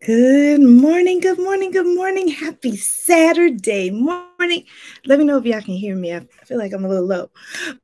Good morning, good morning, good morning. Happy Saturday morning. Let me know if y'all can hear me. I feel like I'm a little low.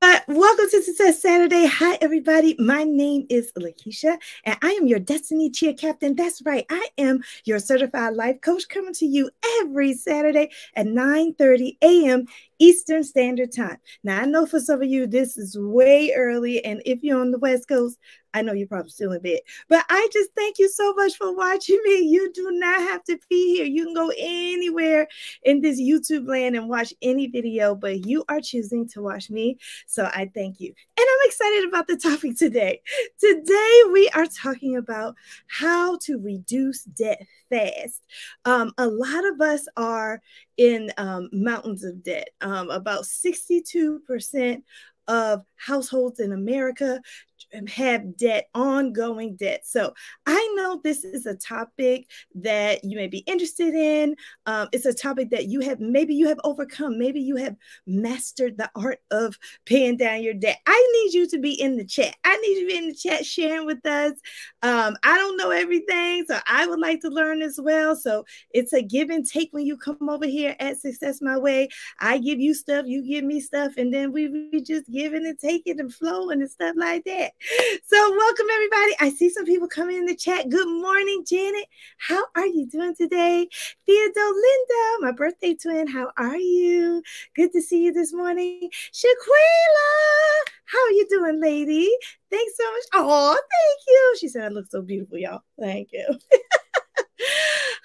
But welcome to Success Saturday. Hi, everybody. My name is Lakeisha, and I am your Destiny Cheer Captain. That's right. I am your certified life coach coming to you every Saturday at 9:30 a.m. Eastern Standard Time. Now, I know for some of you, this is way early, and if you're on the West Coast, I know you're probably still in bed, but I just thank you so much for watching me. You do not have to be here. You can go anywhere in this YouTube land and watch any video, but you are choosing to watch me. So I thank you. And I'm excited about the topic today. Today, we are talking about how to reduce debt fast. A lot of us are in mountains of debt. About 62% of households in America have debt, ongoing debt. So I know this is a topic that you may be interested in. It's a topic that maybe you have overcome. Maybe you have mastered the art of paying down your debt. I need you to be in the chat. I need you to be in the chat sharing with us. I don't know everything, so I would like to learn as well. So it's a give and take when you come over here at Success My Way. I give you stuff, you give me stuff, and then we just giving and taking and flowing and stuff like that. So welcome everybody. I see some people coming in the chat. Good morning, Janet. How are you doing today? Theodore Linda, my birthday twin. How are you? Good to see you this morning. Shaquila, how are you doing, lady? Thanks so much. Oh, thank you. She said I look so beautiful, y'all. Thank you.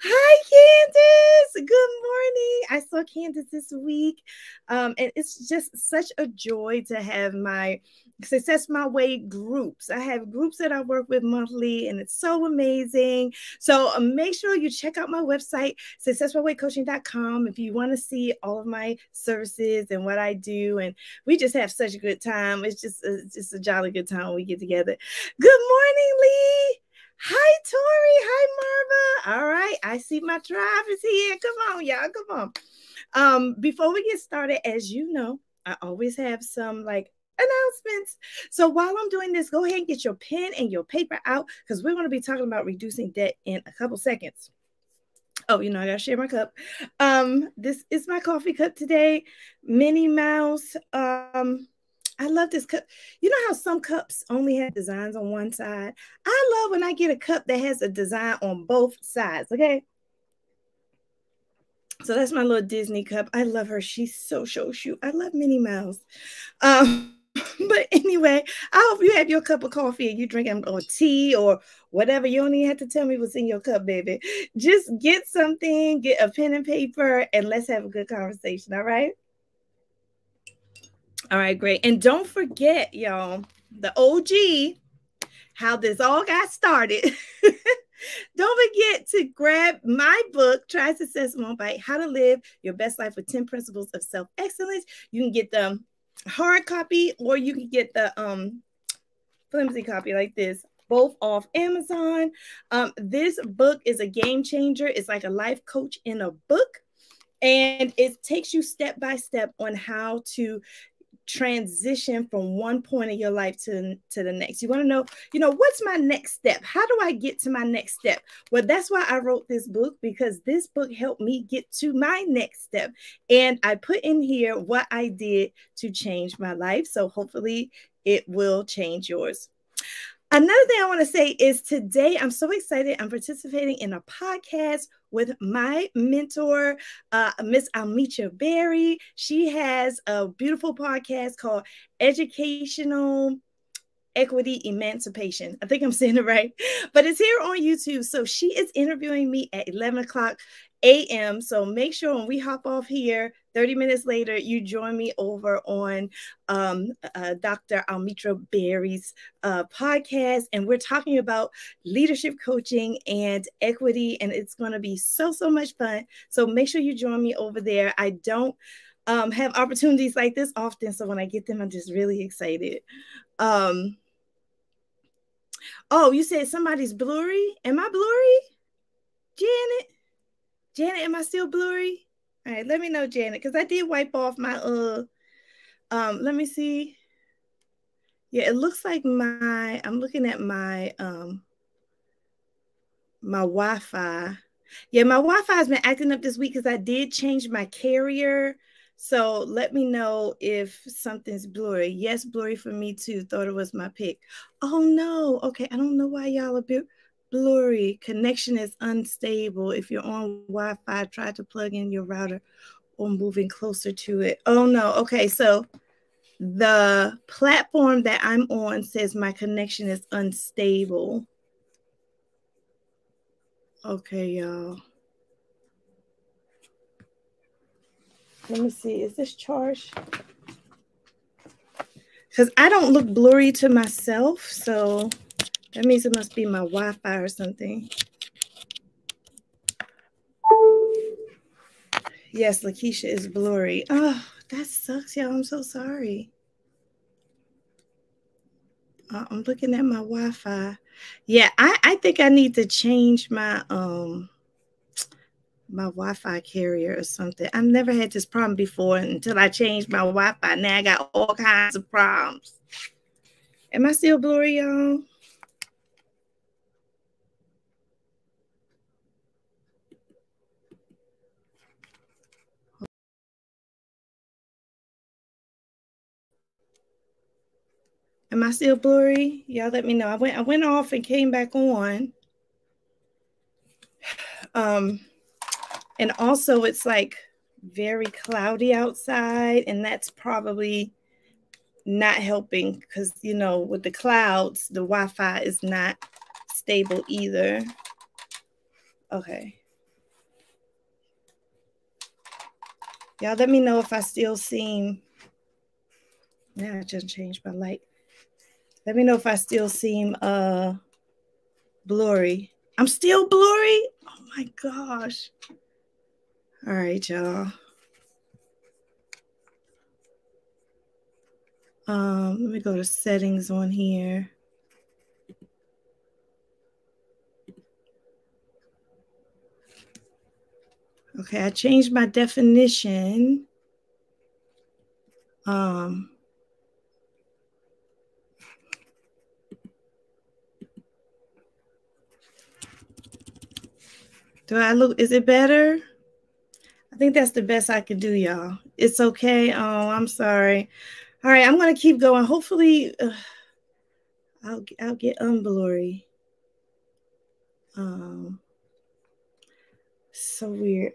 Hi, Candace. Good morning. I saw Candace this week. And it's just such a joy to have my Success My Way groups. I have groups that I work with monthly, and it's so amazing. So make sure you check out my website, successmywaycoaching.com, if you want to see all of my services and what I do. And we just have such a good time. It's just a jolly good time when we get together. Good morning, Lee. Hi, Tori. Hi, Marva. All right. I see my tribe is here. Come on, y'all. Come on. Before we get started, as you know, I always have some announcements. So while I'm doing this, go ahead and get your pen and your paper out because we're going to be talking about reducing debt in a couple seconds. Oh, I gotta share my cup. This is my coffee cup today. Minnie Mouse. I love this cup. You know how some cups only have designs on one side? I love when I get a cup that has a design on both sides, okay? So that's my little Disney cup. I love her. She's so cute. I love Minnie Mouse. But anyway, I hope you have your cup of coffee and you drinking or tea or whatever. You don't even have to tell me what's in your cup, baby. Just get something, get a pen and paper, and let's have a good conversation, all right? All right, great. And don't forget, y'all, the OG, how this all got started. Don't forget to grab my book, Try Success One Bite, How to Live Your Best Life with 10 Principles of Self-Excellence. You can get the hard copy or you can get the flimsy copy like this, both off Amazon. This book is a game changer. It's like a life coach in a book. And it takes you step by step on how to transition from one point of your life to the next. You want to know, what's my next step? How do I get to my next step? Well, that's why I wrote this book, because this book helped me get to my next step. And I put in here what I did to change my life. So hopefully it will change yours. Another thing I want to say is today I'm so excited. I'm participating in a podcast with my mentor, Miss Almitra Berry. She has a beautiful podcast called Educational Equity Emancipation. I think I'm saying it right, but it's here on YouTube. So she is interviewing me at 11 o'clock a.m. So make sure when we hop off here, 30 minutes later, you join me over on Dr. Almitra Berry's podcast. And we're talking about leadership coaching and equity. And it's going to be so much fun. So make sure you join me over there. I don't have opportunities like this often. So when I get them, I'm just really excited. Oh, you said somebody's blurry? Am I blurry? Janet, am I still blurry? All right, let me know, Janet, because I did wipe off my let me see. Yeah, it looks like I'm looking at my my Wi-Fi. Yeah, my Wi-Fi has been acting up this week because I did change my carrier. So let me know if something's blurry. Yes, blurry for me too. Thought it was my pick. Oh no. Okay, I don't know why y'all are blurry. Connection is unstable. If you're on Wi-Fi, try to plug in your router or moving closer to it. Oh no. Okay, so the platform that I'm on says my connection is unstable. Okay, y'all. Let me see. Is this charged? Because I don't look blurry to myself, so that means it must be my Wi-Fi or something. Yes, Lakeisha is blurry. Oh, that sucks, y'all. I'm so sorry. I'm looking at my Wi-Fi. Yeah, I think I need to change my my Wi-Fi carrier or something. I've never had this problem before until I changed my Wi-Fi. Now I got all kinds of problems. Am I still blurry, y'all? Am I still blurry? Y'all let me know. I went off and came back on. And also it's like very cloudy outside, and that's probably not helping because, you know, with the clouds, the Wi-Fi is not stable either. Okay. Y'all let me know if I still seem, yeah, I just changed my light. Let me know if I still seem blurry. I'm still blurry? Oh my gosh. All right, y'all. Let me go to settings on here. Okay, I changed my definition. Do I look, is it better? I think that's the best I can do, y'all. It's okay. Oh, I'm sorry. All right, I'm going to keep going. Hopefully, I'll get unblurry. So weird.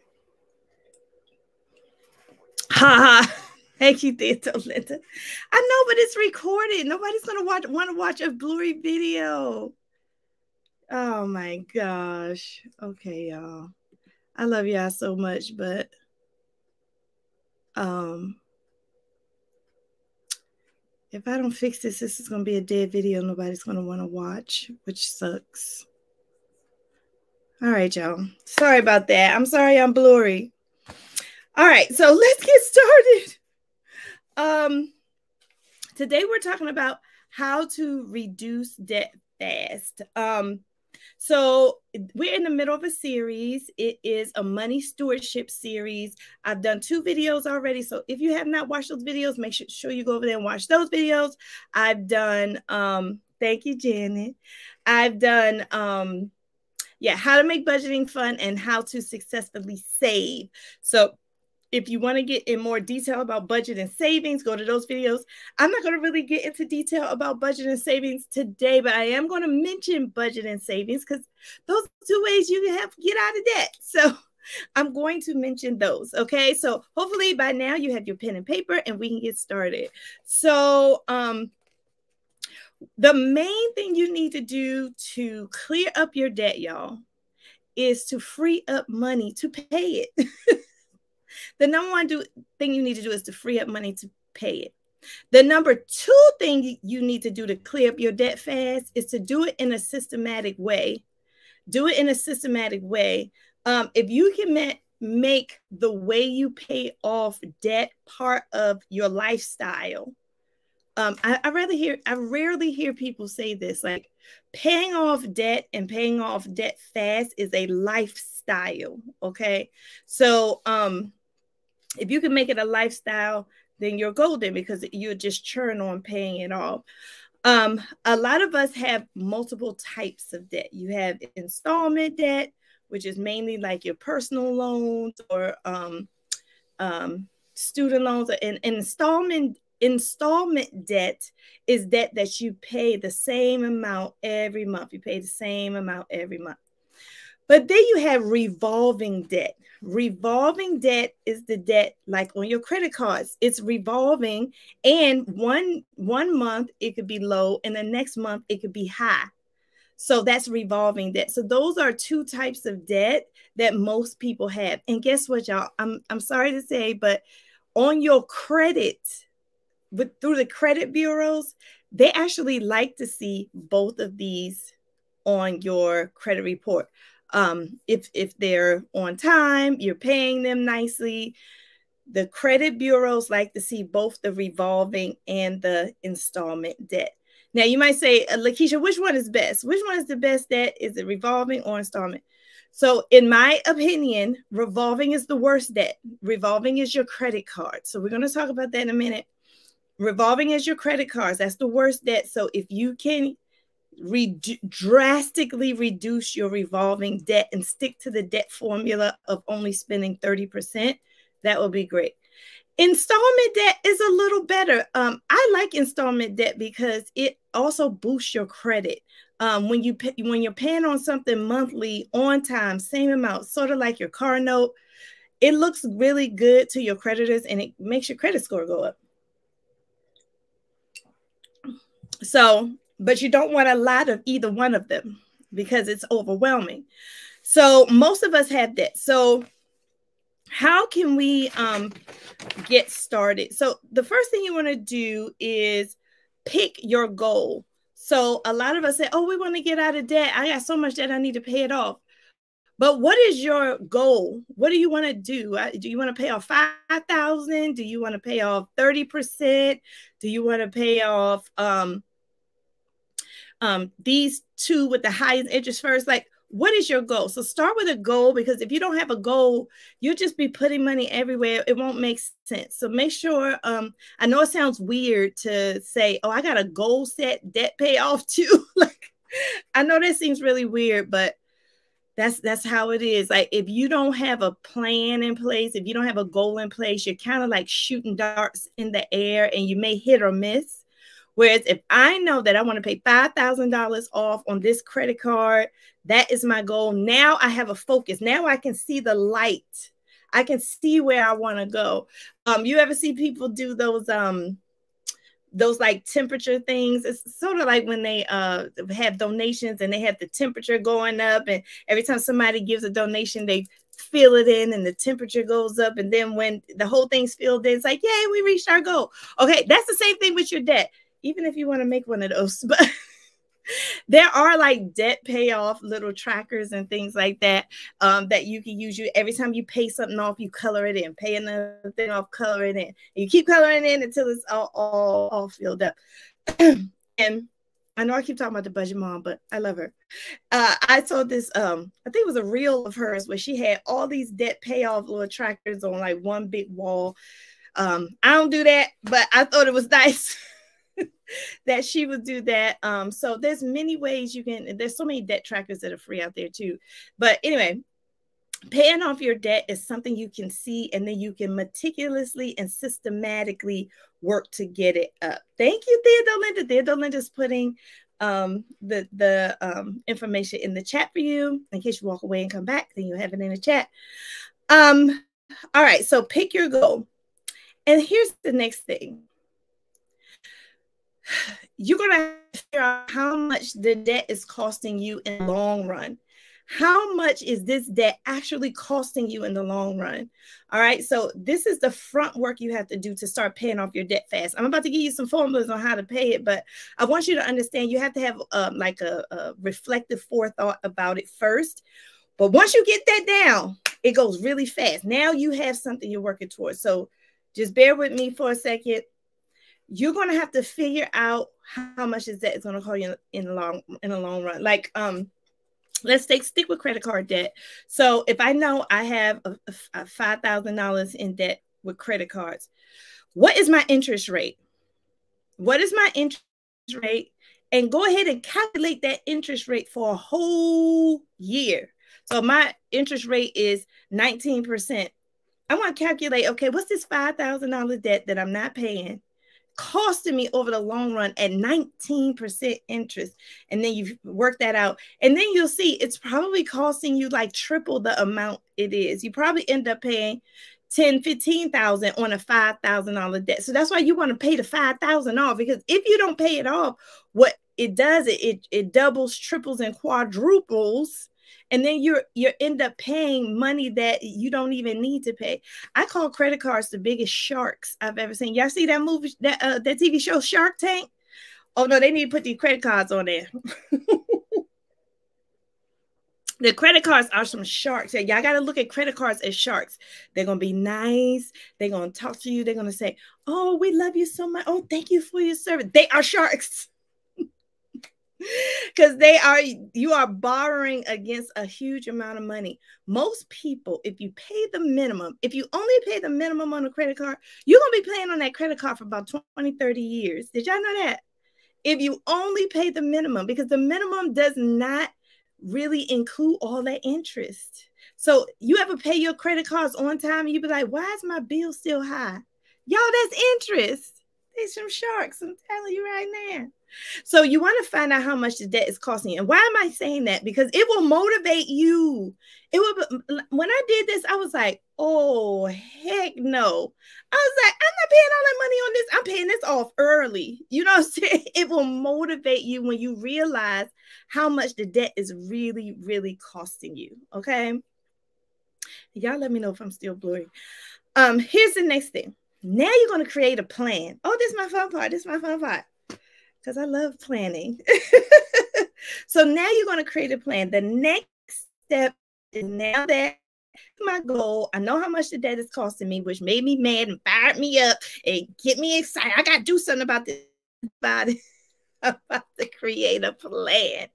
Ha ha. Thank you, Linda. I know, but it's recorded. Nobody's going to want to watch a blurry video. Oh my gosh. Okay, y'all. I love y'all so much, but if I don't fix this, this is going to be a dead video. Nobody's going to want to watch, which sucks. All right, y'all. Sorry about that. I'm sorry I'm blurry. All right, so let's get started. Today we're talking about how to reduce debt fast. So we're in the middle of a series. It is a money stewardship series. I've done 2 videos already. So if you have not watched those videos, make sure you go over there and watch those videos. I've done, thank you, Janet. I've done, how to make budgeting fun and how to successfully save. So if you want to get in more detail about budget and savings, go to those videos. I'm not going to really get into detail about budget and savings today, but I am going to mention budget and savings because those are 2 ways you can get out of debt. So I'm going to mention those. Okay. So hopefully by now you have your pen and paper and we can get started. So, the main thing you need to do to clear up your debt, y'all, is to free up money to pay it. The number 1 thing you need to do is to free up money to pay it. The number 2 thing you need to do to clear up your debt fast is to do it in a systematic way. Do it in a systematic way. If you can make the way you pay off debt part of your lifestyle. I rarely hear people say this, like paying off debt and paying off debt fast is a lifestyle. Okay. So, if you can make it a lifestyle, then you're golden because you just churn on paying it off. A lot of us have multiple types of debt. You have installment debt, which is mainly like your personal loans or student loans. And installment debt is debt that you pay the same amount every month. You pay the same amount every month. But then you have revolving debt. Revolving debt is the debt like on your credit cards. It's revolving, and one month it could be low and the next month it could be high. So that's revolving debt. So those are two types of debt that most people have. And guess what, y'all? I'm sorry to say, but on your credit, through the credit bureaus, they actually like to see both of these on your credit report. If they're on time, you're paying them nicely. The credit bureaus like to see both the revolving and the installment debt. Now, you might say, Lakeisha, which one is best? Which one is the best debt? Is it revolving or installment? So in my opinion, revolving is the worst debt. Revolving is your credit card. So we're going to talk about that in a minute. Revolving is your credit cards. That's the worst debt. So if you can drastically reduce your revolving debt and stick to the debt formula of only spending 30%, that will be great. Installment debt is a little better. I like installment debt because it also boosts your credit. When you're paying on something monthly on time, same amount, sort of like your car note, it looks really good to your creditors and it makes your credit score go up. So, but you don't want a lot of either one of them because it's overwhelming. So most of us have that. So how can we get started? So the first thing you want to do is pick your goal. So a lot of us say, oh, we want to get out of debt. I got so much debt, I need to pay it off. But what is your goal? What do you want to do? Do you want to pay off $5,000? Do you want to pay off 30%? Do you want to pay off these two with the highest interest first? Like, what is your goal? So start with a goal, because if you don't have a goal, you'll just be putting money everywhere. It won't make sense. So make sure, I know it sounds weird to say, oh, I got a goal set debt payoff too. Like, I know that seems really weird, but that's how it is. Like, if you don't have a plan in place, if you don't have a goal in place, you're kind of like shooting darts in the air and you may hit or miss. Whereas if I know that I want to pay $5,000 off on this credit card, that is my goal. Now I have a focus. Now I can see the light. I can see where I want to go. You ever see people do those like temperature things? It's sort of like when they have donations and they have the temperature going up, and every time somebody gives a donation, they fill it in and the temperature goes up. And then when the whole thing's filled in, it's like, yay, we reached our goal. Okay, that's the same thing with your debt. Even if you want to make one of those, but there are like debt payoff little trackers and things like that that you can use. Every time you pay something off, you color it in. Pay another thing off, color it in. And you keep coloring in until it's all filled up. And I know I keep talking about the budget mom, but I love her. I saw this, I think it was a reel of hers where she had all these debt payoff little trackers on like one big wall. I don't do that, but I thought it was nice that she would do that. So there's many ways you can, there's so many debt trackers that are free out there too. But anyway, paying off your debt is something you can see, and then you can meticulously and systematically work to get it up. Thank you, Theodore Linda. Theodore Linda's putting the information in the chat for you. In case you walk away and come back, then you'll have it in the chat. All right, so pick your goal. And here's the next thing. You're going to figure out how much the debt is costing you in the long run. How much is this debt actually costing you in the long run? All right. So this is the front work you have to do to start paying off your debt fast. I'm about to give you some formulas on how to pay it, but I want you to understand you have to have like a reflective forethought about it first. But once you get that down, it goes really fast. Now you have something you're working towards. So just bear with me for a second. You're going to have to figure out how much is that is going to call you in the long run. Like, let's stick with credit card debt. So if I know I have a $5,000 in debt with credit cards, what is my interest rate? What is my interest rate? and go ahead and calculate that interest rate for a whole year. So my interest rate is 19%. I want to calculate, okay, what's this $5,000 debt that I'm not paying costing me over the long run at 19% interest? And then you work that out. And then you'll see it's probably costing you like triple the amount it is. You probably end up paying 10, 15,000 on a $5,000 debt. So that's why you want to pay the 5,000 off, because if you don't pay it off, what it does, it doubles, triples, and quadruples. And then you end up paying money that you don't even need to pay. I call credit cards the biggest sharks I've ever seen. Y'all see that movie, that TV show Shark Tank? Oh no, they need to put these credit cards on there. The credit cards are some sharks. Y'all got to look at credit cards as sharks. They're going to be nice. They're going to talk to you. They're going to say, oh, we love you so much. Oh, thank you for your service. They are sharks. Because you are borrowing against a huge amount of money. Most people, if you pay the minimum, if you only pay the minimum on a credit card, you're going to be paying on that credit card for about 20, 30 years. Did y'all know that? If you only pay the minimum, because the minimum does not really include all that interest. So you ever pay your credit cards on time and you be like, why is my bill still high? Y'all, that's interest. There's some sharks, I'm telling you right now. So you want to find out how much the debt is costing you. And why am I saying that? Because it will motivate you. It will. When I did this, I was like, oh, heck no. I was like, I'm not paying all that money on this. I'm paying this off early. You know what I'm saying? It will motivate you when you realize how much the debt is really, really costing you. Okay. Y'all let me know if I'm still blurry. Here's the next thing. Now you're going to create a plan. Oh, this is my fun part. This is my fun part. Because I love planning. So now you're going to create a plan. The next step is, now that my goal, I know how much the debt is costing me, which made me mad and fired me up and get me excited. I got to do something about this, about to create a plan.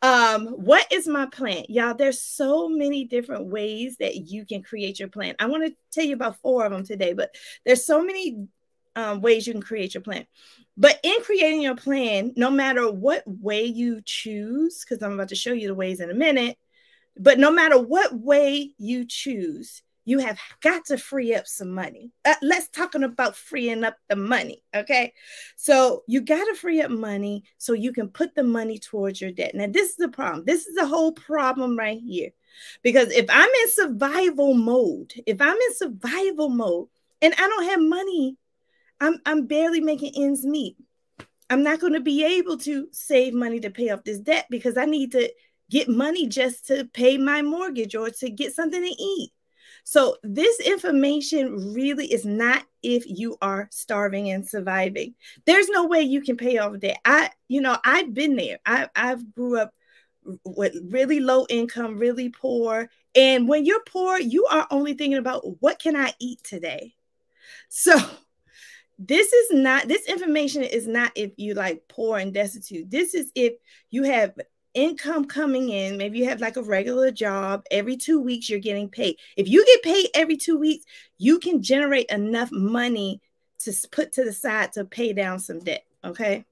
What is my plan? Y'all, there's so many different ways that you can create your plan. I want to tell you about 4 of them today, but there's so many ways you can create your plan. But in creating your plan, no matter what way you choose, because I'm about to show you the ways in a minute, but no matter what way you choose, you have got to free up some money. Let's talk about freeing up the money, okay? So you got to free up money so you can put the money towards your debt. Now, this is the problem. This is the whole problem right here. Because if I'm in survival mode, and I don't have money, I'm barely making ends meet. I'm not going to be able to save money to pay off this debt because I need to get money just to pay my mortgage or to get something to eat. So this information really is not if you are starving and surviving. There's no way you can pay off debt. I've been there. I've grew up with really low income, really poor. And when you're poor, you are only thinking about, what can I eat today? So this information is not if you like poor and destitute. This is if you have income coming in. Maybe you have like a regular job. Every 2 weeks, you're getting paid. If you get paid every 2 weeks, you can generate enough money to put to the side to pay down some debt. Okay.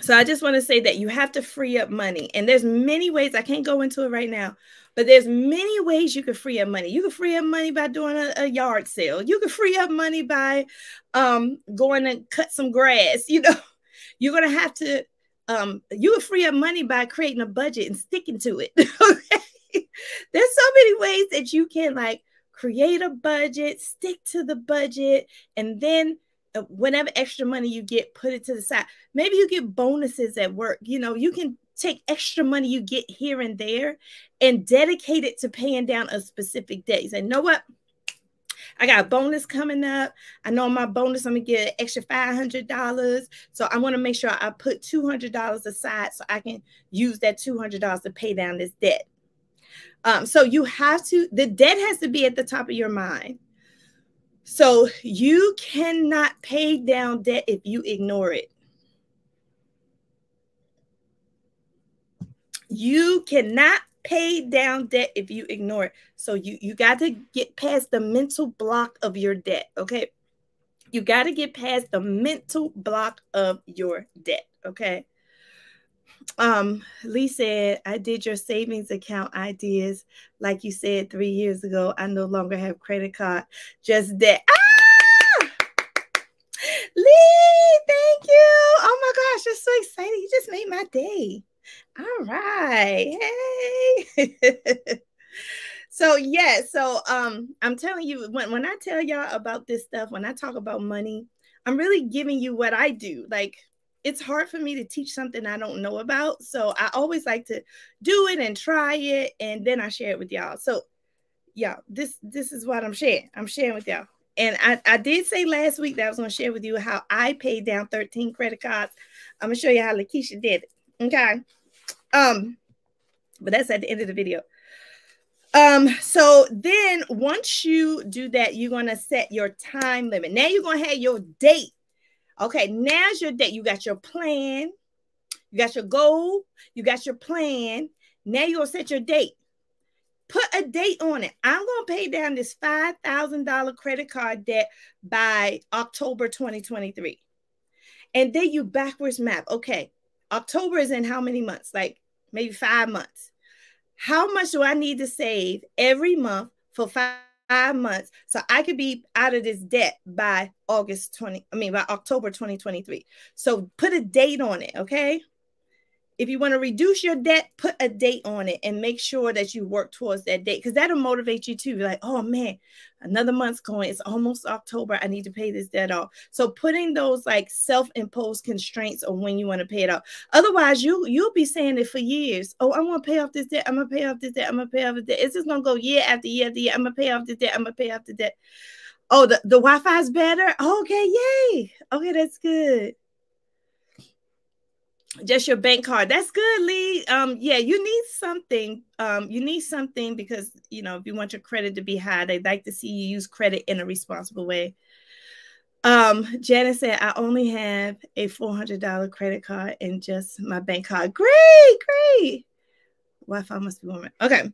So I just want to say that you have to free up money. And there's many ways. I can't go into it right now, but there's many ways you can free up money. You can free up money by doing a yard sale. You can free up money by going and cut some grass. You're going to have to, you can free up money by creating a budget and sticking to it. Okay? There's so many ways that you can like create a budget, stick to the budget, and then whatever extra money you get, put it to the side. Maybe you get bonuses at work. You can take extra money you get here and there and dedicate it to paying down a specific debt. You say, you know what? I got a bonus coming up. I know my bonus, I'm going to get an extra $500. So I want to make sure I put $200 aside so I can use that $200 to pay down this debt. So the debt has to be at the top of your mind. So you cannot pay down debt if you ignore it. You cannot pay down debt if you ignore it. So you got to get past the mental block of your debt, okay? You got to get past the mental block of your debt. Okay. Lee said, I did your savings account ideas. Like you said 3 years ago, I no longer have credit card. Just that. Ah! Lee, thank you. Oh my gosh, that's so exciting. You just made my day. All right. Hey. So yeah, so I'm telling you, when I tell y'all about this stuff, when I talk about money, I'm really giving you what I do. Like, it's hard for me to teach something I don't know about. So I always like to do it and try it, and then I share it with y'all. So yeah, this is what I'm sharing. I'm sharing with y'all. And I did say last week that I was going to share with you how I paid down 13 credit cards. I'm going to show you how Lakeisha did it. Okay. But that's at the end of the video. So then once you do that, you're going to set your time limit. Now you're going to have your date. Okay, now's your date. You got your plan. You got your goal. You got your plan. Now you're going to set your date. Put a date on it. I'm going to pay down this $5,000 credit card debt by October 2023. And then you backwards map. Okay, October is in how many months? Like maybe 5 months. How much do I need to save every month for 5 months so I could be out of this debt by by October 2023. So put a date on it, okay? If you want to reduce your debt, put a date on it and make sure that you work towards that date, because that'll motivate you too. You're like, oh man, another month's going. It's almost October. I need to pay this debt off. So putting those like self-imposed constraints on when you want to pay it off. Otherwise, you'll be saying it for years. Oh, I'm going to pay off this debt. I'm going to pay off this debt. I'm going to pay off this debt. It's just going to go year after year after year. I'm going to pay off this debt. I'm going to pay off the debt. Oh, the Wi-Fi is better. Okay, yay. Okay, that's good. Just your bank card. That's good, Lee. Yeah, you need something. You need something because, you know, if you want your credit to be high, they'd like to see you use credit in a responsible way. Janet said, I only have a $400 credit card and just my bank card. Great. Wi-Fi must be warmer. Okay.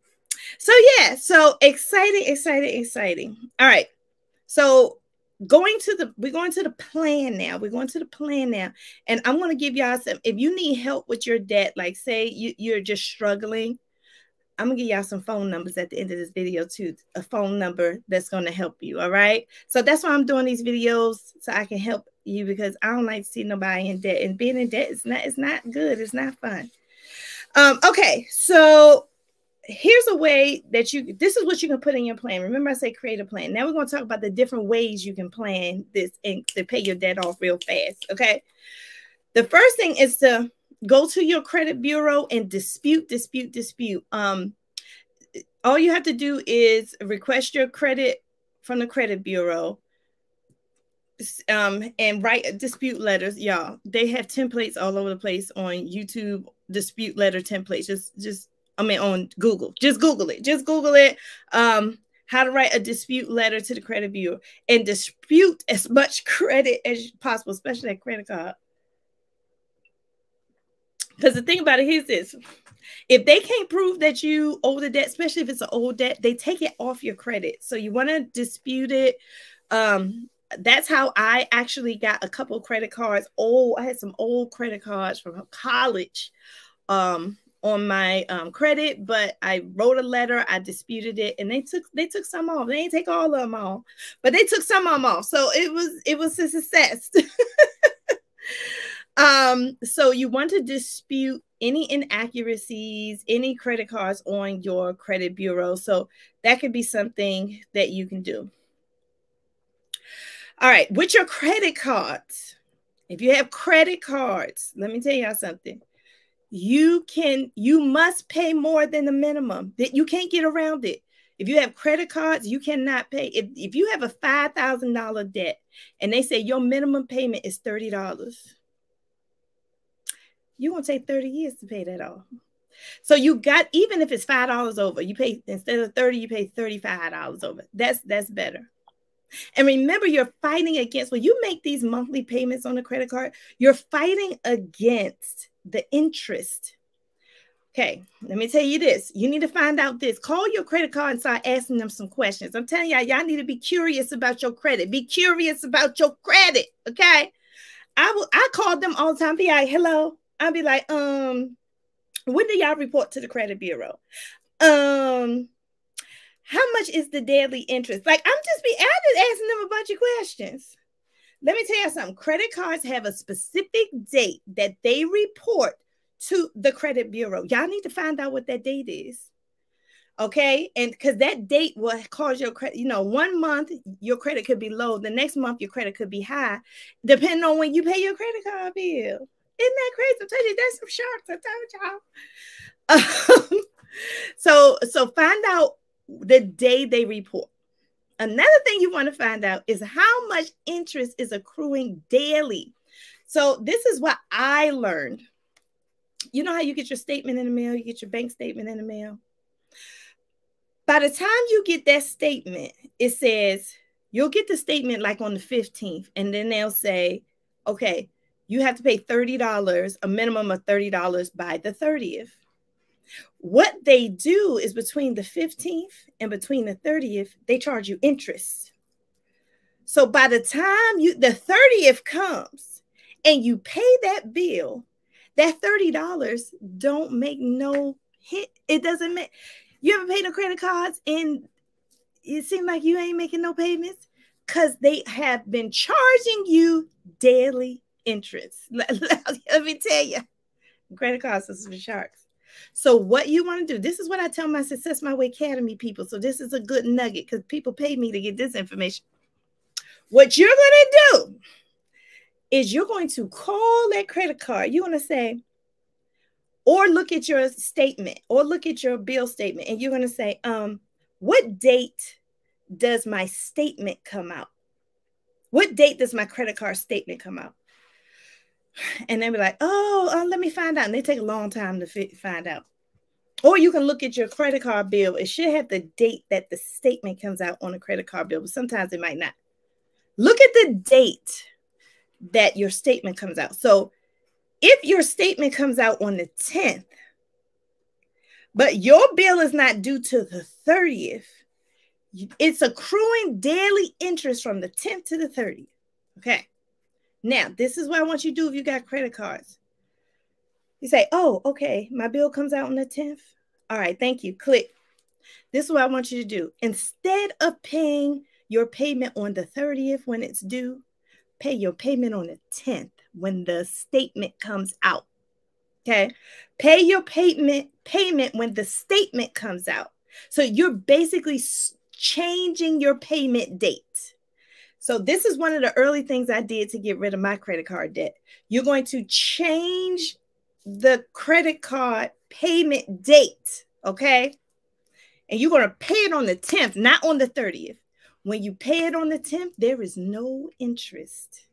So yeah, so exciting. All right. So we're going to the plan now. We're going to the plan now. And I'm going to give y'all some, if you need help with your debt, like say you're just struggling, I'm going to give y'all some phone numbers at the end of this video too, a phone number that's going to help you. All right. So that's why I'm doing these videos, so I can help you, because I don't like to see nobody in debt, and being in debt is not good. It's not fun. Okay. So here's a way that this is what you can put in your plan. Remember, I say create a plan. Now we're going to talk about the different ways you can plan this and to pay your debt off real fast. Okay. The first thing is to go to your credit bureau and dispute. All you have to do is request your credit from the credit bureau, and write dispute letters. Y'all, they have templates all over the place on YouTube, dispute letter templates. On Google. Just Google it. How to write a dispute letter to the credit bureau and dispute as much credit as possible, especially that credit card. Because the thing about it is this: if they can't prove that you owe the debt, especially if it's an old debt, they take it off your credit. So you want to dispute it. That's how I actually got a couple of credit cards. I had some old credit cards from college. On my credit, but I wrote a letter, I disputed it, and they took some off. They didn't take all of them off, but they took some of them off. So it was a success. So you want to dispute any inaccuracies, any credit cards on your credit bureau. So that could be something that you can do. All right, with your credit cards, if you have credit cards, let me tell y'all something. You must pay more than the minimum. That you can't get around it. If you have credit cards, you cannot pay. If you have a $5,000 debt and they say your minimum payment is $30, you're going to take 30 years to pay that off. So even if it's $5 over, you pay, instead of 30, you pay $35 over. That's better. And remember, you're fighting against, when you make these monthly payments on the credit card, you're fighting against the interest. Okay, let me tell you this. You need to find out this. Call your credit card and start asking them some questions. I'm telling y'all need to be curious about your credit. Be curious about your credit, okay? I call them all the time. Be like, hello. I'll be like, when do y'all report to the credit bureau? How much is the daily interest? Like, I'm just asking them a bunch of questions. Let me tell you something. Credit cards have a specific date that they report to the credit bureau. Y'all need to find out what that date is. Okay. And because that date will cause your credit, 1 month, your credit could be low. The next month, your credit could be high, depending on when you pay your credit card bill. Isn't that crazy? I'm telling you, that's some sharks. I told y'all. So find out the day they report. Another thing you want to find out is how much interest is accruing daily. So this is what I learned. You know how you get your statement in the mail? You get your bank statement in the mail. By the time you get that statement, it says, you'll get the statement like on the 15th, and then they'll say, okay, you have to pay $30, a minimum of $30 by the 30th. What they do is between the 15th and between the 30th, they charge you interest. So by the time the 30th comes and you pay that bill, that $30 don't make no hit. It doesn't make. You ever pay no credit cards and it seems like you ain't making no payments? Because they have been charging you daily interest. Let me tell you, credit cards are some sharks. So what you want to do, this is what I tell my Success My Way Academy people. So this is a good nugget because people pay me to get this information. What you're going to do is you're going to call that credit card. You're going to say, or look at your statement or look at your bill statement. And you're going to say, what date does my statement come out? What date does my credit card statement come out? And they'll be like, let me find out. And they take a long time to find out. Or you can look at your credit card bill. It should have the date that the statement comes out on a credit card bill, but sometimes it might not. Look at the date that your statement comes out. So if your statement comes out on the 10th, but your bill is not due to the 30th, it's accruing daily interest from the 10th to the 30th. Okay. Now, this is what I want you to do if you got credit cards. You say, oh, okay, my bill comes out on the 10th. All right, thank you. Click. This is what I want you to do. Instead of paying your payment on the 30th when it's due, pay your payment on the 10th when the statement comes out. Okay? Pay your payment when the statement comes out. So you're basically changing your payment date. So this is one of the early things I did to get rid of my credit card debt. You're going to change the credit card payment date, okay? And you're going to pay it on the 10th, not on the 30th. When you pay it on the 10th, there is no interest.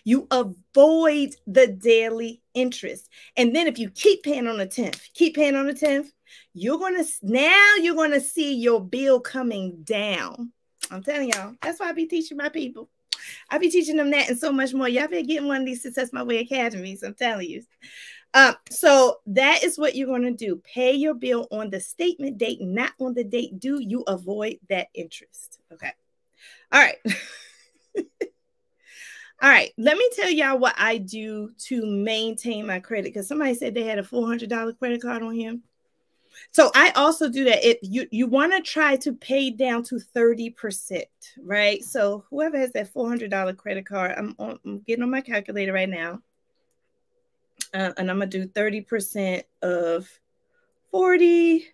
You avoid the daily interest. And then if you keep paying on the 10th, you're going to see your bill coming down. I'm telling y'all, that's why I be teaching my people. I be teaching them that and so much more. Y'all better get one of these Success My Way Academies. I'm telling you. So that is what you're going to do. Pay your bill on the statement date, not on the date due. You avoid that interest. Okay. All right. All right. Let me tell y'all what I do to maintain my credit. Because somebody said they had a $400 credit card on him. So I also do that. You want to try to pay down to 30%, right? So whoever has that $400 credit card, I'm getting on my calculator right now. And I'm going to do 30% of 40,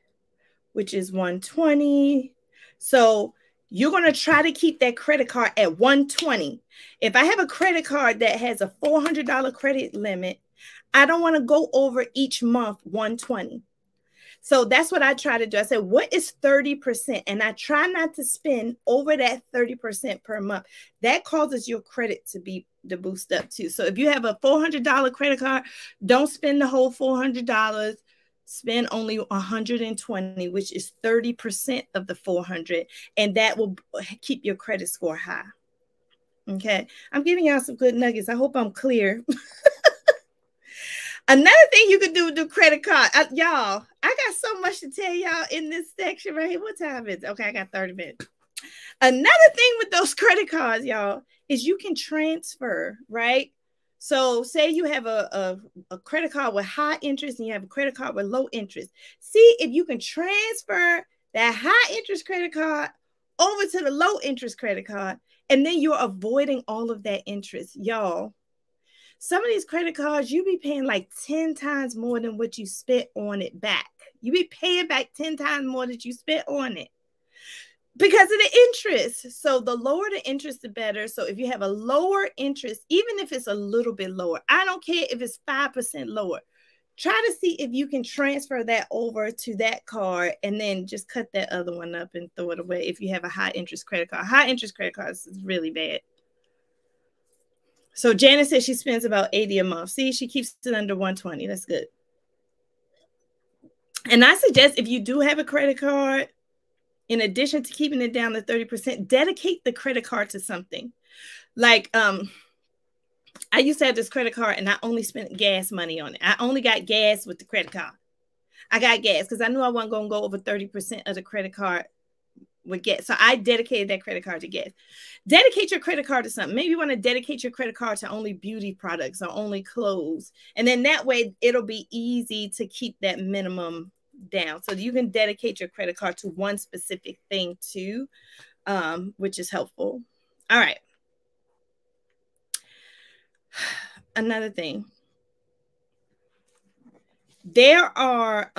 which is 120. So you're going to try to keep that credit card at 120. If I have a credit card that has a $400 credit limit, I don't want to go over each month 120. So that's what I try to do. I said, what is 30%? And I try not to spend over that 30% per month. That causes your credit to boost up too. So if you have a $400 credit card, don't spend the whole $400. Spend only 120, which is 30% of the 400. And that will keep your credit score high. Okay. I'm giving y'all some good nuggets. I hope I'm clear. Another thing you could do with the credit card, y'all, got so much to tell y'all in this section right here. What time is it? Okay, I got 30 minutes. Another thing with those credit cards, y'all, is you can transfer, right? So say you have a credit card with high interest and you have a credit card with low interest. See if you can transfer that high interest credit card over to the low interest credit card, and then you're avoiding all of that interest. Y'all, some of these credit cards, you be paying like 10 times more than what you spent on it back. You be paying back 10 times more than you spent on it because of the interest. So the lower the interest, the better. So if you have a lower interest, even if it's a little bit lower, I don't care if it's 5% lower, try to see if you can transfer that over to that card and then just cut that other one up and throw it away if you have a high interest credit card. High interest credit cards is really bad. So Janice says she spends about 80 a month. See, she keeps it under 120. That's good. And I suggest if you do have a credit card, in addition to keeping it down to 30%, dedicate the credit card to something. Like, I used to have this credit card and I only spent gas money on it. I only got gas with the credit card. I got gas because I knew I wasn't going to go over 30% of the credit card with gas. So I dedicated that credit card to gas. Dedicate your credit card to something. Maybe you want to dedicate your credit card to only beauty products or only clothes. And then that way it'll be easy to keep that minimum down. So you can dedicate your credit card to one specific thing too, which is helpful. All right. Another thing. There are,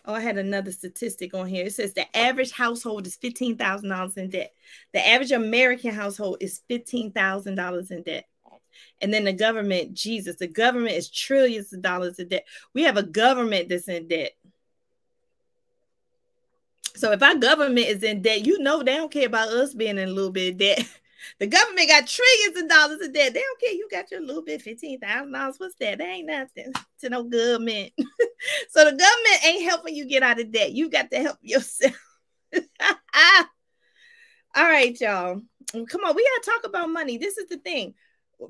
I had another statistic on here. It says the average household is $15,000 in debt. The average American household is $15,000 in debt. And then the government, Jesus, the government is trillions of dollars in debt. We have a government that's in debt. So if our government is in debt, you know they don't care about us being in a little bit of debt. The government got trillions of dollars in debt. They don't care. You got your little bit, $15,000. What's that? That ain't nothing to no government. So the government ain't helping you get out of debt. You got to help yourself. All right, y'all. Come on. We got to talk about money. This is the thing.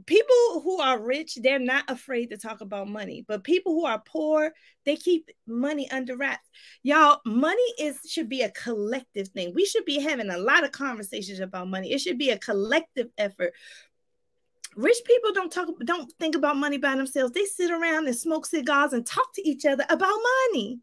People who are rich, they're not afraid to talk about money. But people who are poor, they keep money under wraps. Y'all, money should be a collective thing. We should be having a lot of conversations about money. It should be a collective effort. Rich people don't think about money by themselves. They sit around and smoke cigars and talk to each other about money.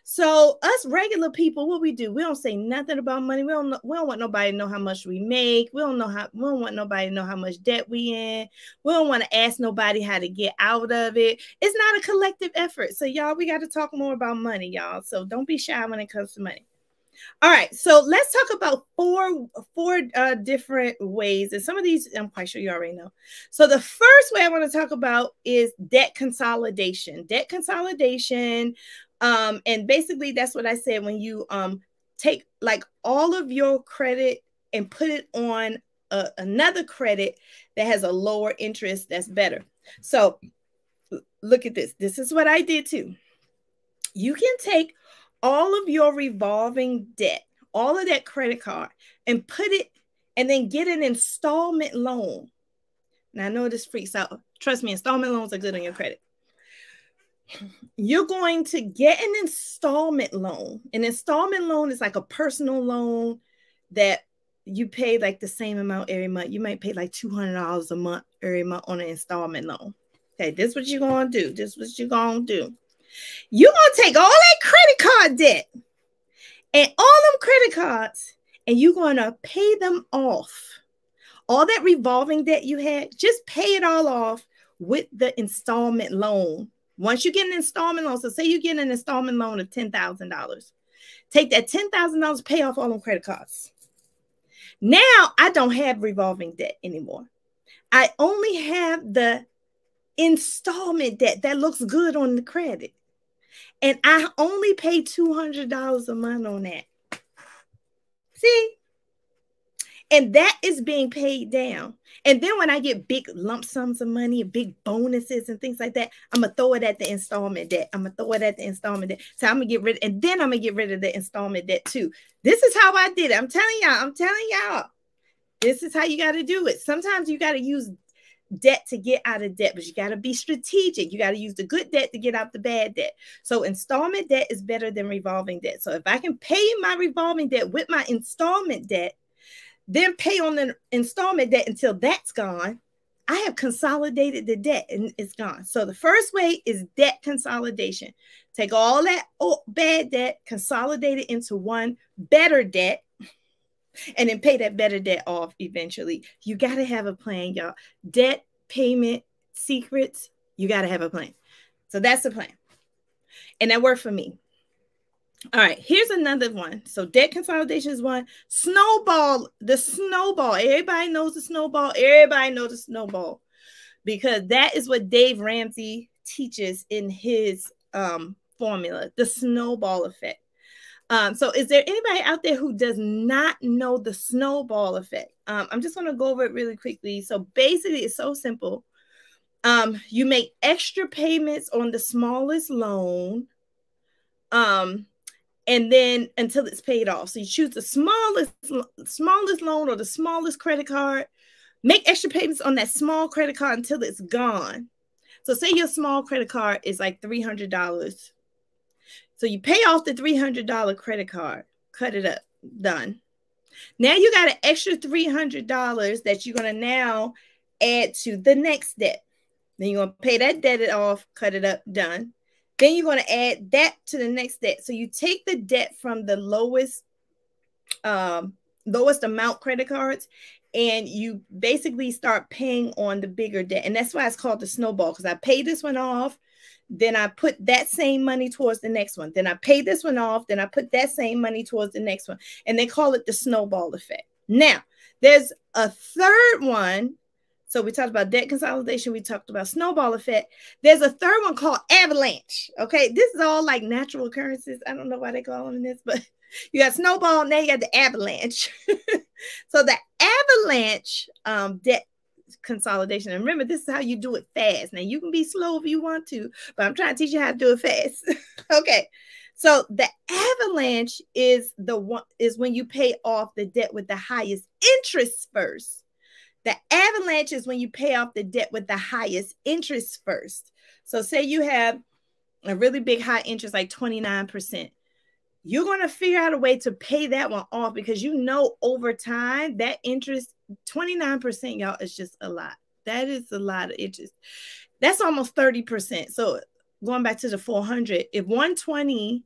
So us regular people, what we do, we don't say nothing about money. We don't want nobody to know how much we make. We don't want nobody to know how much debt we in. We don't want to ask nobody how to get out of it. It's not a collective effort. So y'all, we got to talk more about money, y'all. So don't be shy when it comes to money. All right, so let's talk about four different ways. And some of these, I'm quite sure you already know. So the first way I want to talk about is debt consolidation. Debt consolidation. And basically that's what I said, when you take like all of your credit and put it on another credit that has a lower interest, that's better. So look at this. This is what I did too. You can take all of your revolving debt, all of that credit card, and put it and then get an installment loan. Now I know this freaks out. Trust me, installment loans are good on your credit. You're going to get an installment loan. An installment loan is like a personal loan that you pay like the same amount every month. You might pay like $200 a month every month on an installment loan. Okay, this is what you're going to do. This is what you're going to do. You're going to take all that credit card debt and all them credit cards, and you're going to pay them off. All that revolving debt you had, just pay it all off with the installment loan. Once you get an installment loan, so say you get an installment loan of $10,000, take that $10,000, pay off all them credit cards. Now I don't have revolving debt anymore. I only have the installment debt that looks good on the credit. And I only pay $200 a month on that. See? And that is being paid down. And then when I get big lump sums of money, big bonuses and things like that, I'm going to throw it at the installment debt. I'm going to throw it at the installment debt. So I'm going to get rid, and then I'm going to get rid of the installment debt too. This is how I did it. I'm telling y'all, this is how you got to do it. Sometimes you got to use debt to get out of debt, but you got to be strategic. You got to use the good debt to get out the bad debt. So installment debt is better than revolving debt. So if I can pay my revolving debt with my installment debt, then pay on the installment debt until that's gone, I have consolidated the debt and it's gone. So the first way is debt consolidation. Take all that bad debt, consolidate it into one better debt, and then pay that better debt off eventually. You got to have a plan, y'all. Debt payment secrets, you got to have a plan. So that's the plan. And that worked for me. All right, here's another one. So debt consolidation is one. Snowball, the snowball. Everybody knows the snowball. Everybody knows the snowball because that is what Dave Ramsey teaches in his formula, the snowball effect. So is there anybody out there who does not know the snowball effect? I'm just going to go over it really quickly. So basically, it's so simple. You make extra payments on the smallest loan. And then until it's paid off. So you choose the smallest loan or the smallest credit card, make extra payments on that small credit card until it's gone. So say your small credit card is like $300. So you pay off the $300 credit card, cut it up, done. Now you got an extra $300 that you're going to now add to the next debt. Then you're going to pay that debt off, cut it up, done. Then you're going to add that to the next debt. So you take the debt from the lowest amount credit cards, and you basically start paying on the bigger debt. And that's why it's called the snowball, because I pay this one off, then I put that same money towards the next one. Then I pay this one off, then I put that same money towards the next one. And they call it the snowball effect. Now, there's a third one. So we talked about debt consolidation. We talked about snowball effect. There's a third one called avalanche. Okay, this is all like natural occurrences. I don't know why they call them this, but you got snowball. Now you got the avalanche. So the avalanche debt consolidation. And remember, this is how you do it fast. Now you can be slow if you want to, but I'm trying to teach you how to do it fast. Okay. So the avalanche is when you pay off the debt with the highest interest first. The avalanche is when you pay off the debt with the highest interest first. So say you have a really big high interest, like 29%. You're going to figure out a way to pay that one off because you know over time that interest, 29%, y'all, is just a lot. That is a lot of interest. That's almost 30%. So going back to the 400, if 120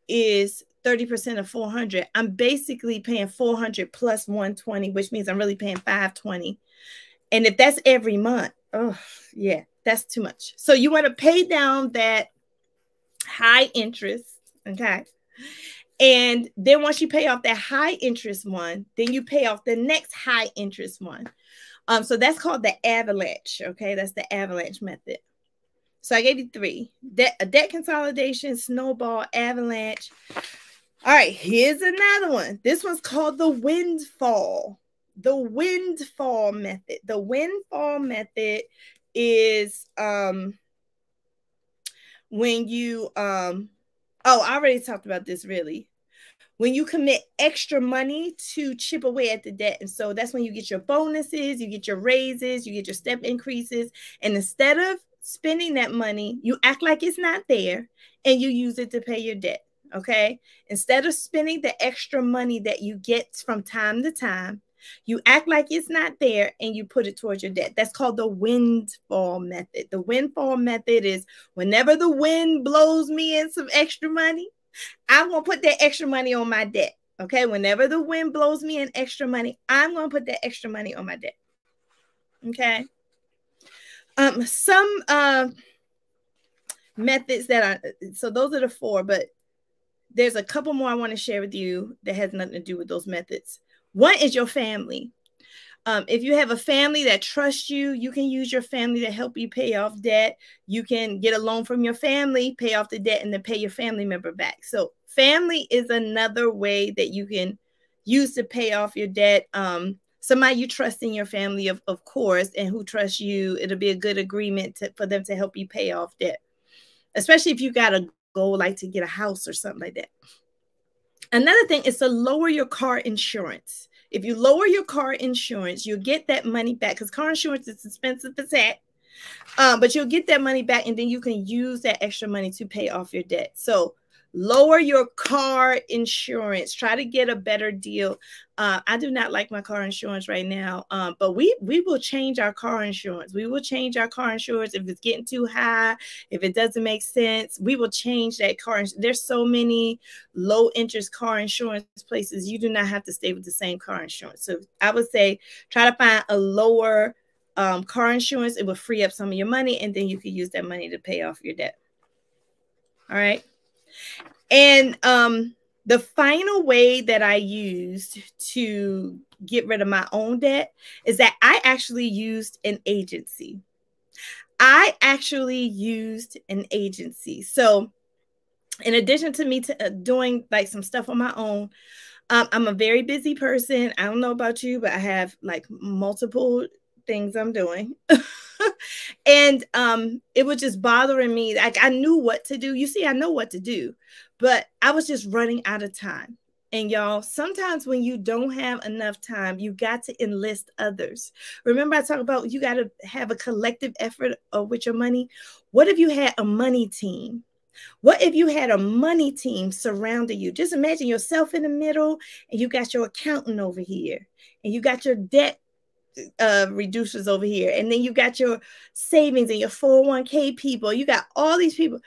is 30% of 400, I'm basically paying 400 plus 120, which means I'm really paying 520. And if that's every month, oh yeah, that's too much. So you want to pay down that high interest, okay? And then once you pay off that high interest one, then you pay off the next high interest one. So that's called the avalanche, okay? That's the avalanche method. So I gave you three: debt consolidation, snowball, avalanche. All right, here's another one. This one's called the windfall. The windfall method. The windfall method is when you I already talked about this really. When you commit extra money to chip away at the debt. And so that's when you get your bonuses, you get your raises, you get your step increases. And instead of spending that money, you act like it's not there and you use it to pay your debt. Okay. Instead of spending the extra money that you get from time to time, you act like it's not there and you put it towards your debt. That's called the windfall method. The windfall method is whenever the wind blows me in some extra money, I'm going to put that extra money on my debt. Okay. Whenever the wind blows me in extra money, I'm going to put that extra money on my debt. Okay. Some methods that are, so those are the four, but there's a couple more I want to share with you that has nothing to do with those methods. One is your family. If you have a family that trusts you, you can use your family to help you pay off debt. You can get a loan from your family, pay off the debt, and then pay your family member back. So family is another way that you can use to pay off your debt. Somebody you trust in your family, of course, and who trusts you, it'll be a good agreement for them to help you pay off debt, especially if you got a goal like to get a house or something like that. Another thing is to lower your car insurance. if you lower your car insurance, you'll get that money back, because car insurance is expensive as heck. But you'll get that money back, and then you can use that extra money to pay off your debt. So lower your car insurance. Try to get a better deal. I do not like my car insurance right now, but we will change our car insurance. We will change our car insurance if it's getting too high, if it doesn't make sense. We will change that car. There's so many low interest car insurance places. You do not have to stay with the same car insurance. So I would say try to find a lower car insurance. It will free up some of your money, and then you can use that money to pay off your debt. All right. And the final way that I used to get rid of my own debt is that I actually used an agency. So in addition to me doing like some stuff on my own, I'm a very busy person. I don't know about you, but I have like multiple things I'm doing. And it was just bothering me. Like I knew what to do. You see, I know what to do, but I was just running out of time. And y'all, sometimes when you don't have enough time, you got to enlist others. Remember I talked about you got to have a collective effort with your money. What if you had a money team? What if you had a money team surrounding you? Just imagine yourself in the middle, and you got your accountant over here, and you got your debt reducers over here, and then you got your savings and your 401k people. You got all these people.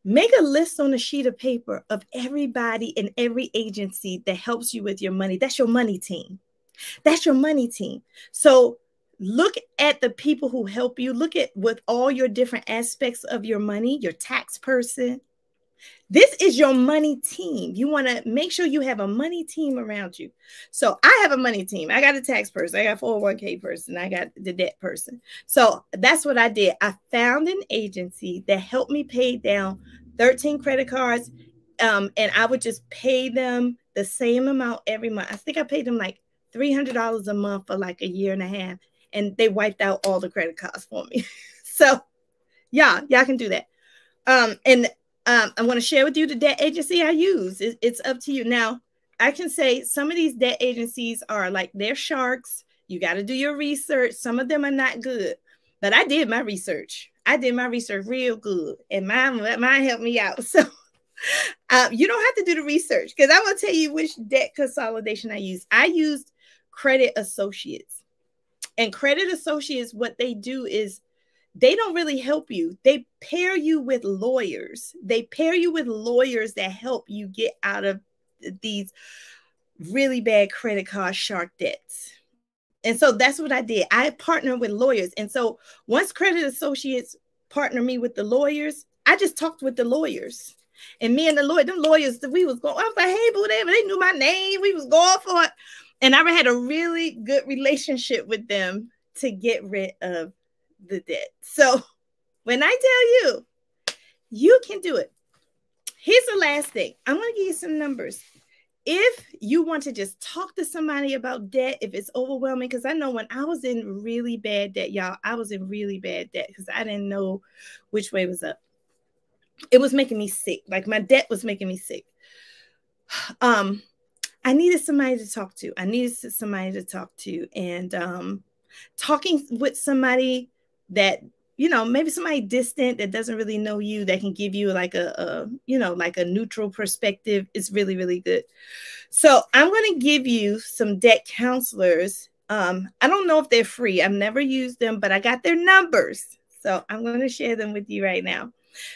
Make a list on a sheet of paper of everybody in every agency that helps you with your money. That's your money team. That's your money team. So look at the people who help you. Look at with all your different aspects of your money, your tax person. This is your money team. You want to make sure you have a money team around you. So I have a money team. I got a tax person. I got a 401k person. I got the debt person. So that's what I did. I found an agency that helped me pay down 13 credit cards. And I would just pay them the same amount every month. I think I paid them like $300 a month for like a year and a half. And they wiped out all the credit cards for me. So yeah, y'all can do that. I want to share with you the debt agency I use. It's up to you. Now, I can say some of these debt agencies are like, they're sharks. You got to do your research. Some of them are not good, but I did my research. I did my research real good, and mine helped me out. So you don't have to do the research, because I will tell you which debt consolidation I use. I used Credit Associates. And Credit Associates, what they do is they don't really help you. They pair you with lawyers. They pair you with lawyers that help you get out of these really bad credit card shark debts. And so that's what I did. I partnered with lawyers. And so once Credit Associates partnered me with the lawyers, I just talked with the lawyers. And me and the lawyers, we was going, I was like, hey, boo, they knew my name. We was going for it. And I had a really good relationship with them to get rid of the debt. So when I tell you, you can do it. Here's the last thing. I'm going to give you some numbers. If you want to just talk to somebody about debt, if it's overwhelming, because I know when I was in really bad debt, y'all, I was in really bad debt because I didn't know which way was up. It was making me sick. Like my debt was making me sick. I needed somebody to talk to. And talking with somebody that, you know, maybe somebody distant that doesn't really know you, that can give you like a neutral perspective is really, really good. So I'm going to give you some debt counselors. I don't know if they're free. I've never used them, but I got their numbers. So I'm going to share them with you right now.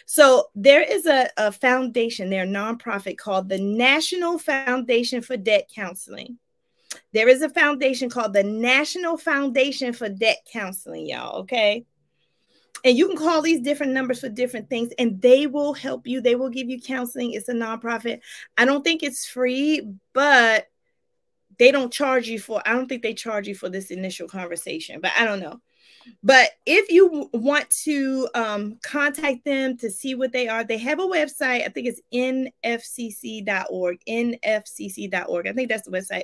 So there is a foundation, they're a nonprofit called the National Foundation for Debt Counseling. There is a foundation called the National Foundation for Debt Counseling, y'all, okay? And you can call these different numbers for different things, and they will help you. They will give you counseling. It's a nonprofit. I don't think it's free, but they don't charge you for, I don't think they charge you for this initial conversation, but I don't know. But if you want to contact them to see what they are, they have a website. I think it's nfcc.org, nfcc.org. I think that's the website.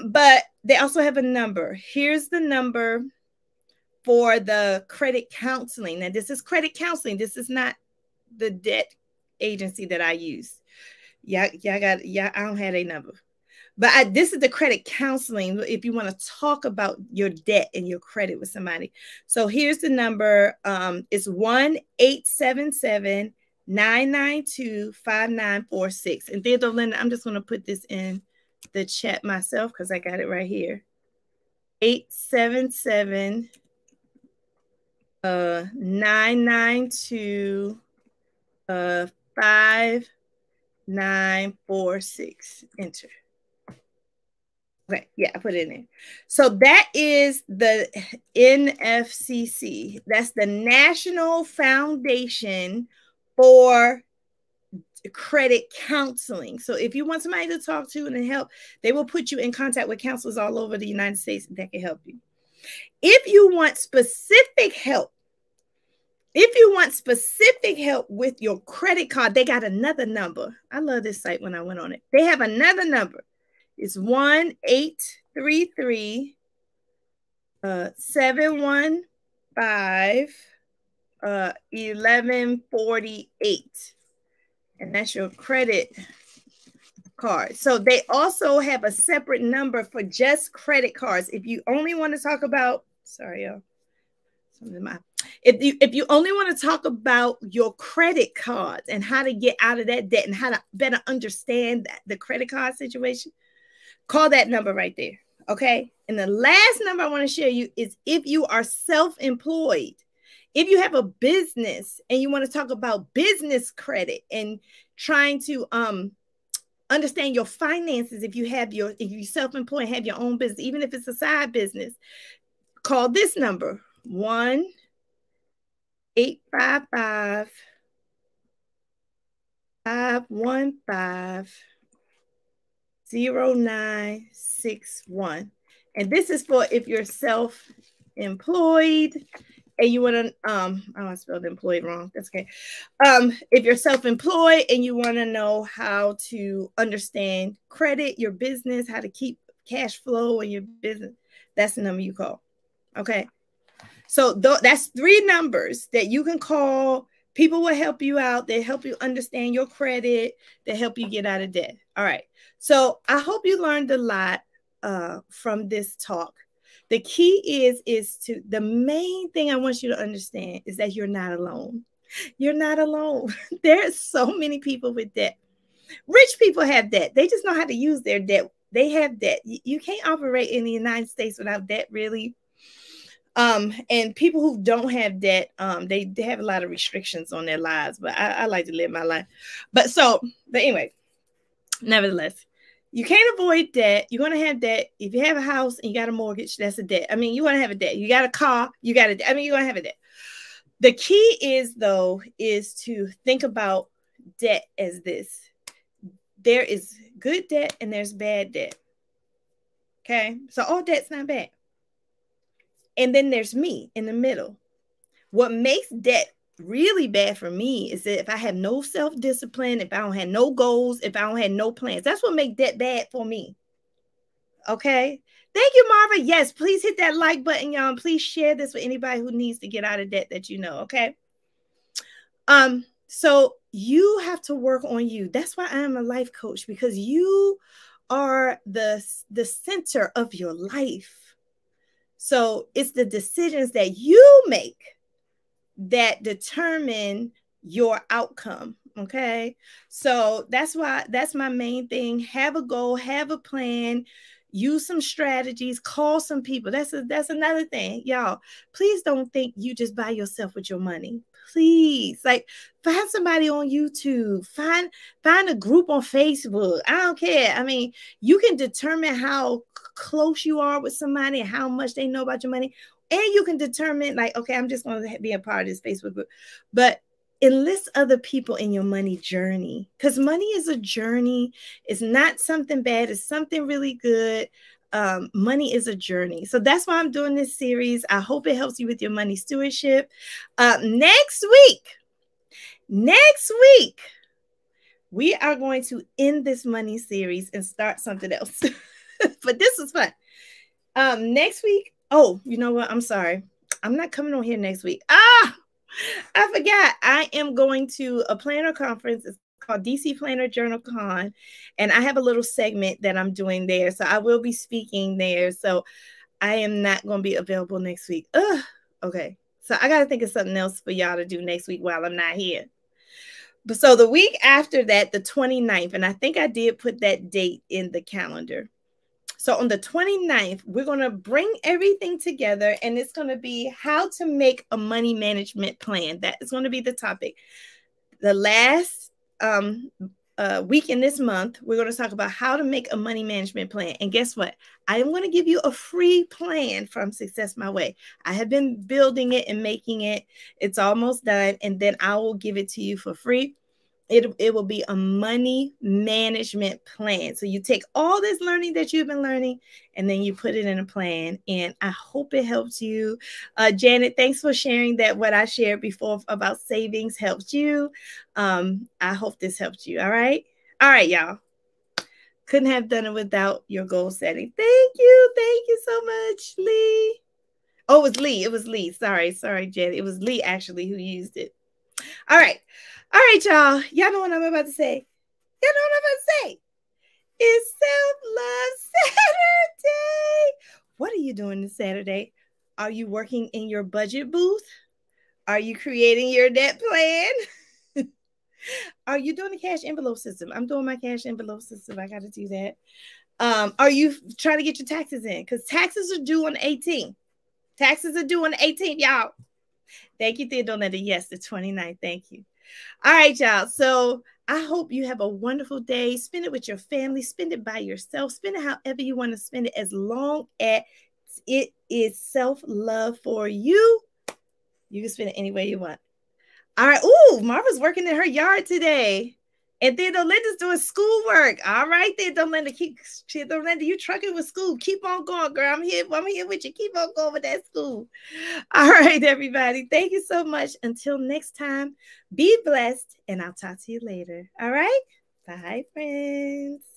But they also have a number. Here's the number for the credit counseling. Now, this is credit counseling. This is not the debt agency that I use. I don't have a number. But this is the credit counseling if you want to talk about your debt and your credit with somebody. So here's the number. It's 1-877-992-5946. And Theodore Linda, I'm just going to put this in the chat myself because I got it right here. 877 992 5946. Enter. Okay, yeah, I put it in there. So that is the NFCC. That's the National Foundation for Credit Counseling. So if you want somebody to talk to and help, they will put you in contact with counselors all over the United States that can help you. If you want specific help, with your credit card, they got another number. I love this site when I went on it. They have another number. It's 1-833-715-1148. And that's your credit card. So they also have a separate number for just credit cards. If you only want to talk about, sorry, y'all. If you only want to talk about your credit cards and how to get out of that debt and how to better understand the credit card situation, call that number right there. Okay. And the last number I want to share you is if you are self-employed, if you have a business and you want to talk about business credit and trying to understand your finances, if you're self-employed, have your own business, even if it's a side business, call this number 1-855-515-0961. And this is for if you're self-employed and you want to, I spelled employed wrong. That's okay. If you're self-employed and you want to know how to understand credit, your business, how to keep cash flow in your business, that's the number you call. Okay. So that's 3 numbers that you can call. People will help you out. They help you understand your credit. They help you get out of debt. All right. So I hope you learned a lot from this talk. The key is the main thing I want you to understand is that you're not alone. You're not alone. There's so many people with debt. Rich people have debt. They just know how to use their debt. They have debt. You can't operate in the United States without debt, really. And people who don't have debt, they have a lot of restrictions on their lives, but I like to live my life. But anyway, nevertheless, you can't avoid debt. You're going to have debt. If you have a house and you got a mortgage, that's a debt. I mean, you're going to have a debt. You got a car, you're going to have a debt. The key is to think about debt as this. There is good debt and there's bad debt. Okay. So all debt's not bad. And then there's me in the middle. What makes debt really bad for me is that if I have no self-discipline, if I don't have no goals, if I don't have no plans, that's what makes debt bad for me. Okay. Thank you, Marva. Yes, please hit that like button, y'all. Please share this with anybody who needs to get out of debt that you know. Okay. So you have to work on you. That's why I am a life coach, because you are the center of your life. So it's the decisions that you make that determine your outcome. Okay. So that's my main thing. Have a goal, have a plan, use some strategies, call some people. That's another thing. Y'all, please don't think you just by yourself with your money. Please, like, find somebody on YouTube, find a group on Facebook. I don't care. I mean, you can determine how close you are with somebody and how much they know about your money. And you can determine, like, okay, I'm just going to be a part of this Facebook group. But enlist other people in your money journey, because money is a journey. It's not something bad. It's something really good. Money is a journey. So that's why I'm doing this series. I hope it helps you with your money stewardship. Next week, we are going to end this money series and start something else. But this is fun. Next week. Oh, you know what? I'm sorry. I'm not coming on here next week. I forgot. I am going to a planner conference. It's called DC Planner Journal Con. And I have a little segment that I'm doing there. So I will be speaking there. So I am not going to be available next week. Ugh. Okay. So I got to think of something else for y'all to do next week while I'm not here. But so the week after that, the 29th, and I think I did put that date in the calendar. So on the 29th, we're going to bring everything together, and it's going to be how to make a money management plan. That is going to be the topic. The last week in this month, we're going to talk about how to make a money management plan. And guess what? I am going to give you a free plan from Success My Way. I have been building it and making it. It's almost done, and then I will give it to you for free. It will be a money management plan. So you take all this learning that you've been learning, and then you put it in a plan. And I hope it helps you. Janet, thanks for sharing that. What I shared before about savings helps you. I hope this helped you. All right. All right, y'all. Couldn't have done it without your goal setting. Thank you. Thank you so much, Lee. Oh, it was Lee. It was Lee. Sorry, Janet. It was Lee actually who used it. All right. All right, y'all. Y'all know what I'm about to say. Y'all know what I'm about to say. It's Self-Love Saturday. What are you doing this Saturday? Are you working in your budget booth? Are you creating your debt plan? Are you doing the cash envelope system? I'm doing my cash envelope system. I got to do that. Are you trying to get your taxes in? Because taxes are due on the 18th. Taxes are due on the 18th, y'all. Thank you, Theodolanda. Yes, the 29th. Thank you. All right, y'all. So I hope you have a wonderful day. Spend it with your family. Spend it by yourself. Spend it however you want to spend it, as long as it is self-love for you. You can spend it any way you want. All right. Ooh, Marva's working in her yard today. And Theodolinda's doing schoolwork. All right, Theodolinda. Theodolinda, you trucking with school. Keep on going, girl. I'm here with you. Keep on going with that school. All right, everybody. Thank you so much. Until next time, be blessed, and I'll talk to you later. All right? Bye, friends.